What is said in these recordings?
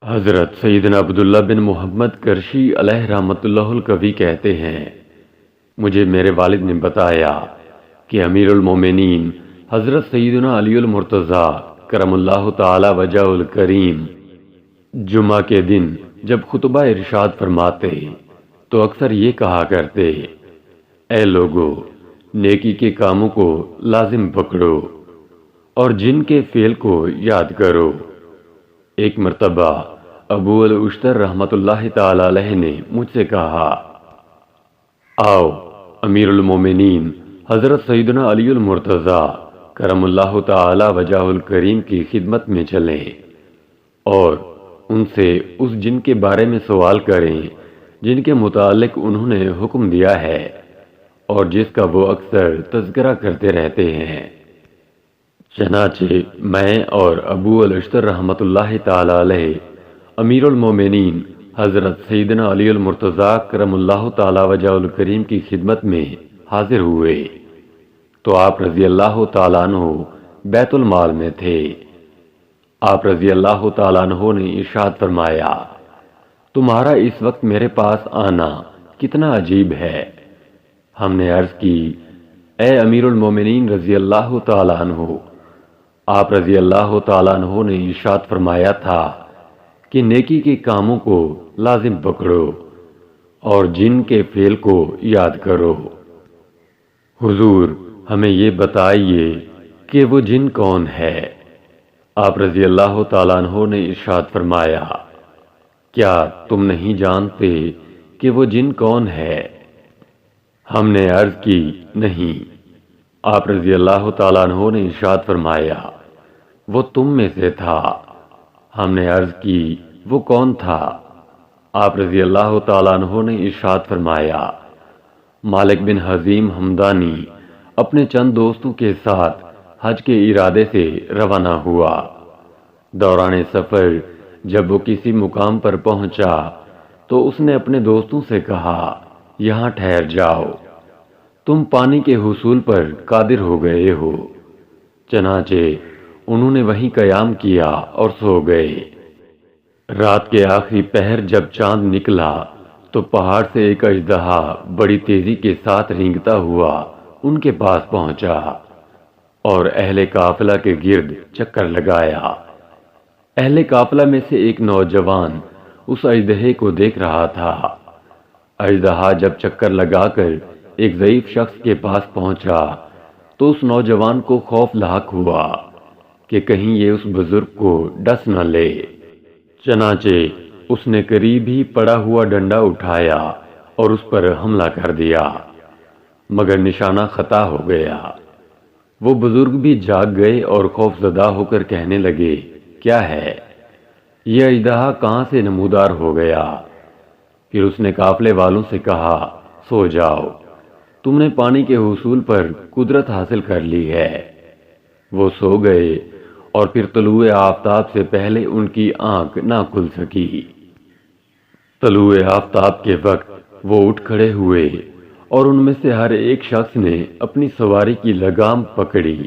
حضرت سیدنا عبداللہ بن محمد کرشی علیہ رحمۃ اللہ القوی کہتے ہیں، مجھے میرے والد نے بتایا کہ امیر المومنین حضرت سیدنا علی المرتضیٰ کرم اللہ تعالی وجہ الکریم جمعہ کے دن جب خطبہ ارشاد فرماتے تو اکثر یہ کہا کرتے، اے لوگو، نیکی کے کاموں کو لازم پکڑو اور جن کے فعل کو یاد کرو۔ ایک مرتبہ ابو الاشتر رحمۃ اللہ تعالی علیہ نے مجھ سے کہا، آؤ امیر المومنین حضرت سیدنا علی المرتضیٰ کرم اللہ تعالی وجہ الکریم کی خدمت میں چلیں اور ان سے اس جن کے بارے میں سوال کریں جن کے متعلق انہوں نے حکم دیا ہے اور جس کا وہ اکثر تذکرہ کرتے رہتے ہیں۔ چنانچہ میں اور ابو الاشتر رحمۃ اللہ تعالی علیہ امیر المومنین حضرت سیدنا علی المرتضیٰ کرم اللہ تعالی وجہ الکریم کی خدمت میں حاضر ہوئے تو آپ رضی اللہ تعالیٰ عنہ بیت المال میں تھے۔ آپ رضی اللہ تعالیٰ عنہ نے ارشاد فرمایا، تمہارا اس وقت میرے پاس آنا کتنا عجیب ہے۔ ہم نے عرض کی، اے امیر المومنین رضی اللہ تعالیٰ عنہ، آپ رضی اللہ تعالیٰ عنہ نے ارشاد فرمایا تھا کہ نیکی کے کاموں کو لازم پکڑو اور جن کے فعل کو یاد کرو۔ حضور ہمیں یہ بتائیے کہ وہ جن کون ہے؟ آپ رضی اللہ تعالیٰ عنہ نے ارشاد فرمایا، کیا تم نہیں جانتے کہ وہ جن کون ہے؟ ہم نے عرض کی، نہیں۔ آپ رضی اللہ تعالیٰ عنہ نے ارشاد فرمایا، وہ تم میں سے تھا۔ ہم نے عرض کی، وہ کون تھا؟ آپ رضی اللہ تعالیٰ عنہ نے ارشاد فرمایا، مالک بن حزیم ہمدانی اپنے چند دوستوں کے ساتھ حج کے ارادے سے روانہ ہوا۔ دوران سفر جب وہ کسی مقام پر پہنچا تو اس نے اپنے دوستوں سے کہا، یہاں ٹھہر جاؤ، تم پانی کے حصول پر قادر ہو گئے ہو۔ چنانچہ انہوں نے وہیں قیام کیا اور سو گئے۔ رات کے آخری پہر جب چاند نکلا تو پہاڑ سے ایک اژدہا بڑی تیزی کے ساتھ رینگتا ہوا ان کے پاس پہنچا اور اہل قافلہ کے گرد چکر لگایا۔ اہل قافلہ میں سے ایک نوجوان اس اژدہے کو دیکھ رہا تھا۔ اژدہا جب چکر لگا کر ایک ضعیف شخص کے پاس پہنچا تو اس نوجوان کو خوف لاحق ہوا کہ کہیں یہ اس بزرگ کو ڈس نہ لے۔ چنانچہ اس نے قریب ہی پڑا ہوا ڈنڈا اٹھایا اور اس پر حملہ کر دیا، مگر نشانہ خطا ہو گیا۔ وہ بزرگ بھی جاگ گئے اور خوف زدہ ہو کر کہنے لگے، کیا ہے یہ اژدہا کہاں سے نمودار ہو گیا؟ پھر اس نے قافلے والوں سے کہا، سو جاؤ، تم نے پانی کے حصول پر قدرت حاصل کر لی ہے۔ وہ سو گئے اور پھر طلوع آفتاب سے پہلے ان کی آنکھ نہ کھل سکی۔ طلوع آفتاب کے وقت وہ اٹھ کھڑے ہوئے اور ان میں سے ہر ایک شخص نے اپنی سواری کی لگام پکڑی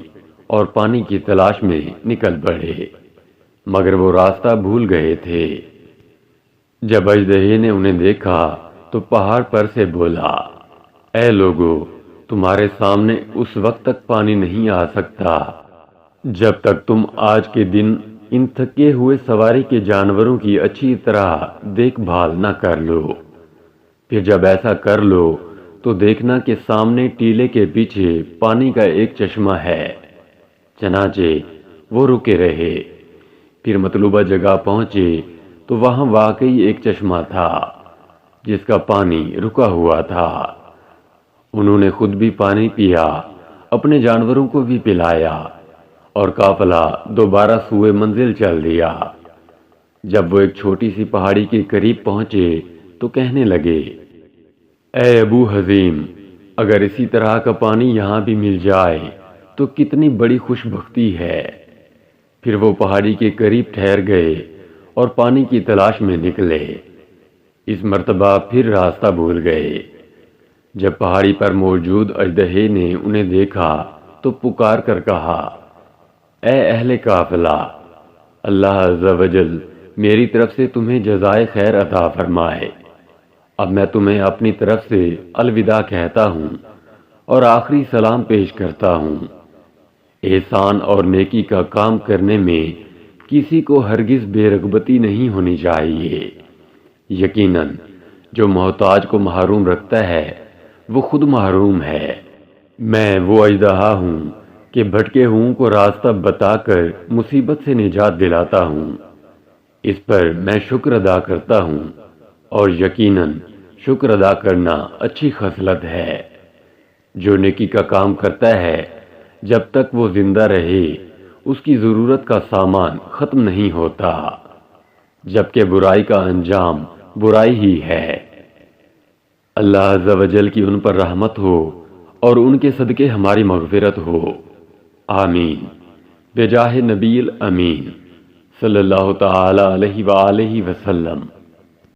اور پانی کی تلاش میں نکل پڑے، مگر وہ راستہ بھول گئے تھے۔ جب اژدہے نے انہیں دیکھا تو پہاڑ پر سے بولا، اے لوگو، تمہارے سامنے اس وقت تک پانی نہیں آ سکتا جب تک تم آج کے دن ان تھکے ہوئے سواری کے جانوروں کی اچھی طرح دیکھ بھال نہ کر لو۔ پھر جب ایسا کر لو تو دیکھنا کہ سامنے ٹیلے کے پیچھے پانی کا ایک چشمہ ہے۔ چنانچہ وہ رکے رہے۔ پھر مطلوبہ جگہ پہنچے تو وہاں واقعی ایک چشمہ تھا جس کا پانی رکا ہوا تھا۔ انہوں نے خود بھی پانی پیا، اپنے جانوروں کو بھی پلایا اور قافلہ دوبارہ سوئے منزل چل دیا۔ جب وہ ایک چھوٹی سی پہاڑی کے قریب پہنچے تو کہنے لگے، اے ابو حزیم، اگر اسی طرح کا پانی یہاں بھی مل جائے تو کتنی بڑی خوش بختی ہے۔ پھر وہ پہاڑی کے قریب ٹھہر گئے اور پانی کی تلاش میں نکلے۔ اس مرتبہ پھر راستہ بھول گئے۔ جب پہاڑی پر موجود اژدہے نے انہیں دیکھا تو پکار کر کہا، اے اہل قافلہ، اللہ عز و جل میری طرف سے تمہیں جزائے خیر عطا فرمائے۔ اب میں تمہیں اپنی طرف سے الوداع کہتا ہوں اور آخری سلام پیش کرتا ہوں۔ احسان اور نیکی کا کام کرنے میں کسی کو ہرگز بے رغبتی نہیں ہونی چاہیے۔ یقیناً جو محتاج کو محروم رکھتا ہے وہ خود محروم ہے۔ میں وہ اژدہا ہوں کہ بھٹکے ہوں کو راستہ بتا کر مصیبت سے نجات دلاتا ہوں۔ اس پر میں شکر ادا کرتا ہوں، اور یقیناً شکر ادا کرنا اچھی خصلت ہے۔ جو نیکی کا کام کرتا ہے جب تک وہ زندہ رہے اس کی ضرورت کا سامان ختم نہیں ہوتا، جبکہ برائی کا انجام برائی ہی ہے۔ اللہ عز و جل کی ان پر رحمت ہو اور ان کے صدقے ہماری مغفرت ہو، آمین۔ بجاہ نبی الامین صلی اللہ تعالی علیہ وآلہ وسلم۔